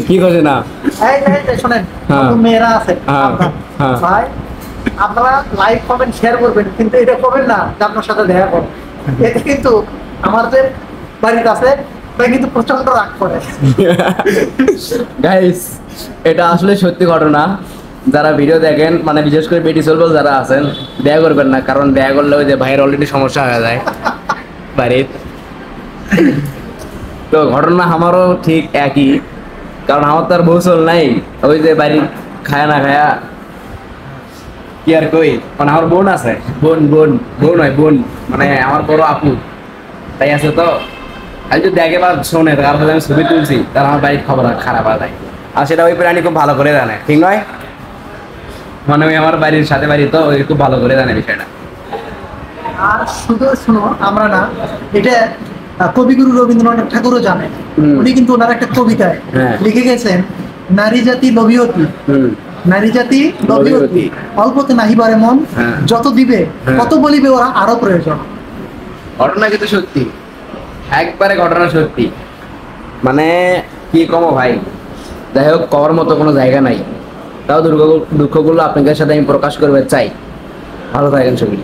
কি করছে না? এই শোনেন, হ্যাঁ। নতুন মেয়েরা আছে হ্যাঁ, আপনার, হ্যাঁ। ভাই আপনারা লাইক কমেন্ট শেয়ার করবেন, কিন্তু এটা করবেন না যে আপনার সাথে দেখা করবেন। এতে কিন্তু আমাদের বাড়িতে আছে, তাই কিন্তু প্রচন্ড রাগ করে। গাইস, এটা আসলে সত্যি ঘটনা। যারা ভিডিও দেখেন, মানে বিশেষ করে বেটি সলবল যারা আছেন, দয়া করবেন না, কারণ দয়া করলে ওই যে ভাইয়ের অলরেডি সমস্যা হয়ে যায় বাড়ির। তো ঘটনা আমারও ঠিক একই, কারণ আমার তো আর বউ চল নাই, ওই যে বাড়ির খায়া না খায়া কি আর কই, মানে আমার বোন আছে, বোন বোন বোন নয় বোন, মানে আমার বড় আপু, তাই আছে। তো আর যদি দেখে বা শোনে, তার সাথে আমি ছবি তুলছি, তার আমার বাড়ির খবর খারাপ হয়ে যায়। আর সেটা ওই প্রাণী খুব ভালো করে জানে, ঠিক নয়? মানে ওই আমার বাড়ির সাথে বাড়ি, তো ওই খুব ভালো করে জানে বিষয়টা। আর শুধু শুনো, আমরা না, এটা কবিগুরু রবীন্দ্রনাথ ঠাকুরও জানেন। হুম। উনি কিন্তু ওনার একটা কবিতায় হ্যাঁ। লিখে গেছেন, নারী জাতি লোভিয়তী, হুম। নারী জাতি লোভিয়তী, লোভিয়তী। অল্পতে নাহিবারে মন, হ্যাঁ। যত দিবে হ্যাঁ। কত বলিবে ওরা আরো প্রয়োজন। ঘটনা কিন্তু সত্যি, একবারে ঘটনা সত্যি। মানে কি কমো ভাই, যাই হোক, করার মতো কোনো জায়গা নাই। তাও দুঃখগুলো আপনাদের সাথে আমি প্রকাশ করতে চাই। ভালো থাকেন সবাই।